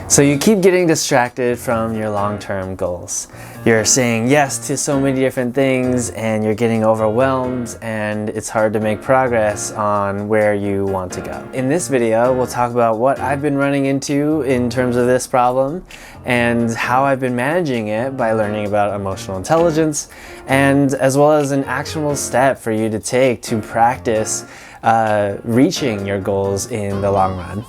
So you keep getting distracted from your long-term goals. You're saying yes to so many different things and you're getting overwhelmed and it's hard to make progress on where you want to go. In this video, we'll talk about what I've been running into in terms of this problem and how I've been managing it by learning about emotional intelligence, and as well as an actionable step for you to take to practice reaching your goals in the long run.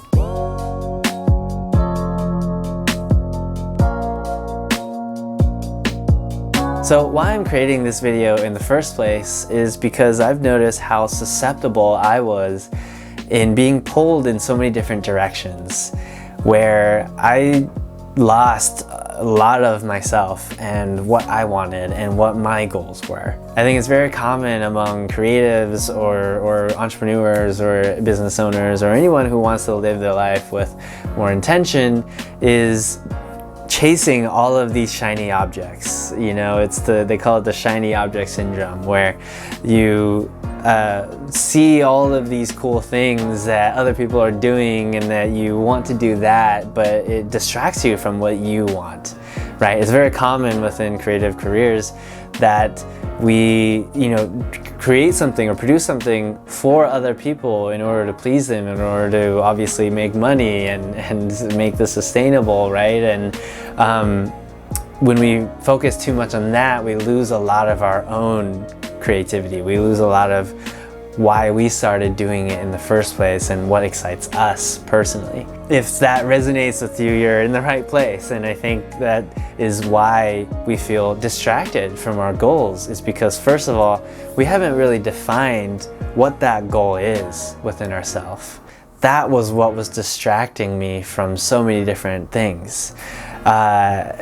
So why I'm creating this video in the first place is because I've noticed how susceptible I was in being pulled in so many different directions, where I lost a lot of myself and what I wanted and what my goals were. I think it's very common among creatives or entrepreneurs or business owners or anyone who wants to live their life with more intention is chasing all of these shiny objects. You know, they call it the shiny object syndrome, where you see all of these cool things that other people are doing and that you want to do that, but it distracts you from what you want, right? It's very common within creative careers that we, create something or produce something for other people in order to please them, in order to obviously make money and make this sustainable, right? And when we focus too much on that, we lose a lot of our own creativity. We lose a lot of why we started doing it in the first place and what excites us personally. If that resonates with you, you're in the right place. And I think that is why we feel distracted from our goals, is because first of all, we haven't really defined what that goal is within ourselves. That was what was distracting me from so many different things. There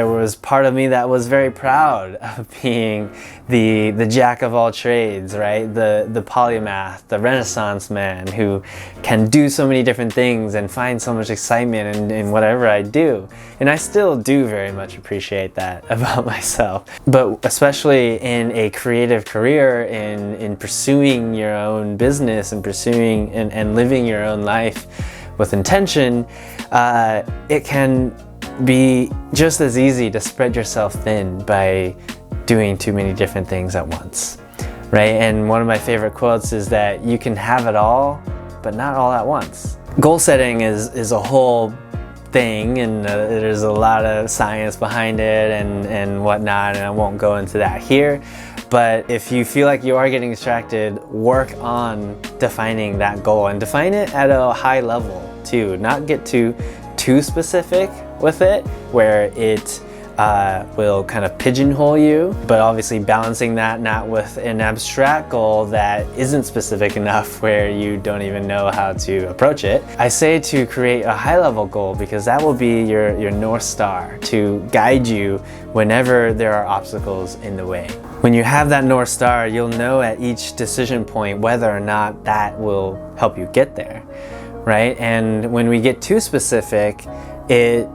was part of me that was very proud of being the jack of all trades, right? The polymath, the Renaissance man who can do so many different things and find so much excitement in whatever I do. And I still do very much appreciate that about myself. But especially in a creative career, in pursuing your own business and pursuing and living your own life with intention, it can be just as easy to spread yourself thin by doing too many different things at once, right? And one of my favorite quotes is that you can have it all, but not all at once. Goal setting is a whole thing, and there's a lot of science behind it and whatnot, and I won't go into that here. But if you feel like you are getting distracted, work on defining that goal and define it at a high level too. Not get too specific with it, where it will kind of pigeonhole you, but obviously balancing that not with an abstract goal that isn't specific enough where you don't even know how to approach it. I say to create a high-level goal because that will be your North Star to guide you whenever there are obstacles in the way. When you have that North Star, you'll know at each decision point whether or not that will help you get there, right? And when we get too specific, it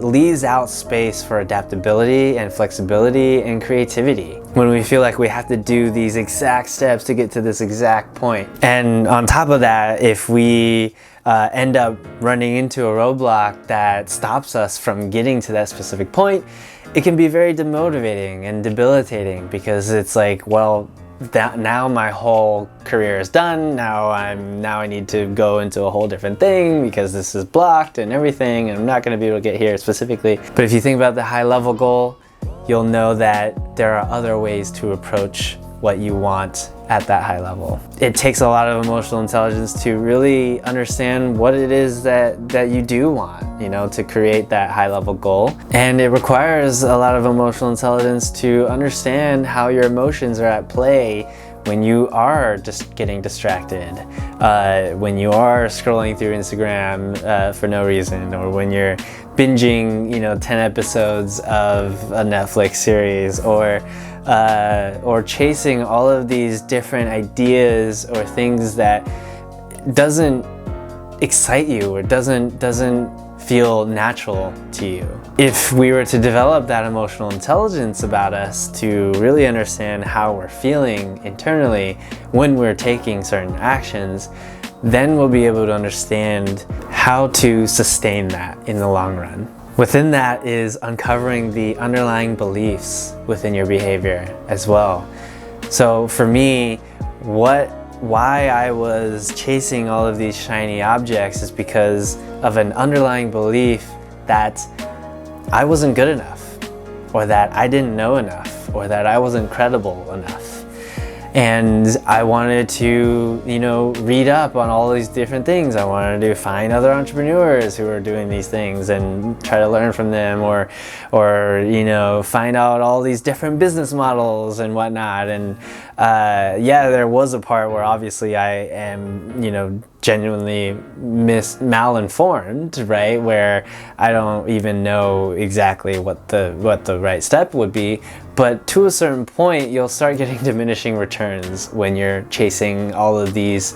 leaves out space for adaptability and flexibility and creativity when we feel like we have to do these exact steps to get to this exact point. And on top of that, if we end up running into a roadblock that stops us from getting to that specific point, it can be very demotivating and debilitating, because it's like, well, now my whole career is done. Now I need to go into a whole different thing because this is blocked and everything, and I'm not going to be able to get here specifically. But if you think about the high level goal, you'll know that there are other ways to approach what you want at that high level. It takes a lot of emotional intelligence to really understand what it is that you do want, to create that high level goal. And it requires a lot of emotional intelligence to understand how your emotions are at play when you are just getting distracted, when you are scrolling through Instagram for no reason, or when you're binging 10 episodes of a Netflix series, or chasing all of these different ideas or things that doesn't excite you or doesn't feel natural to you. If we were to develop that emotional intelligence about us to really understand how we're feeling internally when we're taking certain actions, then we'll be able to understand how to sustain that in the long run. Within that is uncovering the underlying beliefs within your behavior as well. So for me, why I was chasing all of these shiny objects is because of an underlying belief that I wasn't good enough, or that I didn't know enough, or that I wasn't credible enough. And I wanted to, read up on all these different things. I wanted to find other entrepreneurs who are doing these things and try to learn from them, or find out all these different business models and whatnot. And there was a part where obviously I am, genuinely malinformed, right? Where I don't even know exactly what the right step would be. But to a certain point, you'll start getting diminishing returns when you're chasing all of these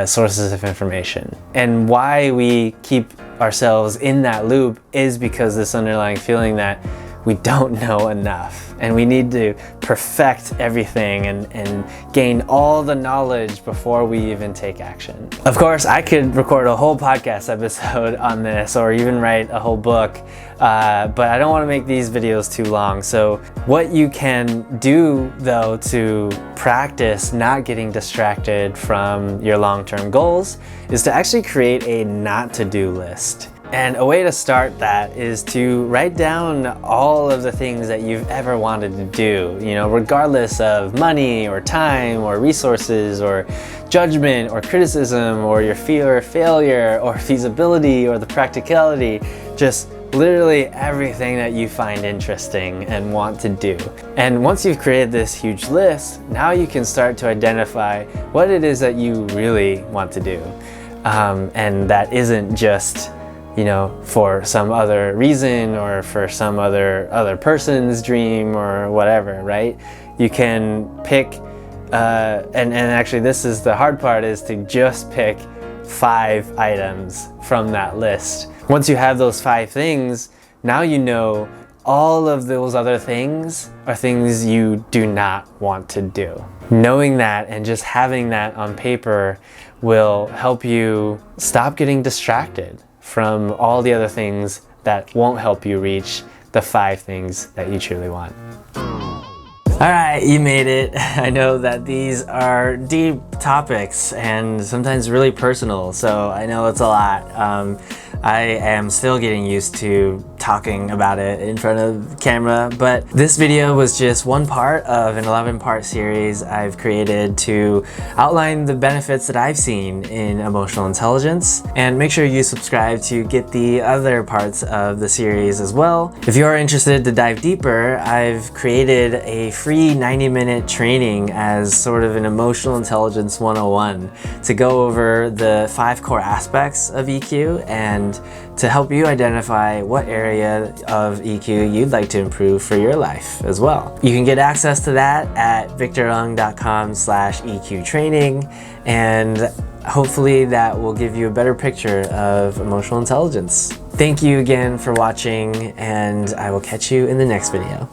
sources of information. And why we keep ourselves in that loop is because this underlying feeling that we don't know enough, and we need to perfect everything and gain all the knowledge before we even take action. Of course, I could record a whole podcast episode on this, or even write a whole book, but I don't want to make these videos too long. So what you can do though to practice not getting distracted from your long-term goals is to actually create a not to-do list. And a way to start that is to write down all of the things that you've ever wanted to do, regardless of money or time or resources or judgment or criticism or your fear of failure or feasibility or the practicality, just literally everything that you find interesting and want to do. And once you've created this huge list, now you can start to identify what it is that you really want to do. And that isn't just for some other reason or for some other person's dream or whatever, right? You can pick, and actually this is the hard part, is to just pick 5 items from that list. Once you have those 5 things, now you know all of those other things are things you do not want to do. Knowing that and just having that on paper will help you stop getting distracted from all the other things that won't help you reach the 5 things that you truly want. All right, you made it. I know that these are deep topics and sometimes really personal, so I know it's a lot. I am still getting used to talking about it in front of the camera, but this video was just one part of an 11-part series I've created to outline the benefits that I've seen in emotional intelligence. And make sure you subscribe to get the other parts of the series as well. If you are interested to dive deeper, I've created a free 90-minute training as sort of an emotional intelligence 101 to go over the 5 core aspects of EQ and to help you identify what area of EQ you'd like to improve for your life as well. You can get access to that at victorung.com/EQ training, and hopefully that will give you a better picture of emotional intelligence. Thank you again for watching, and I will catch you in the next video.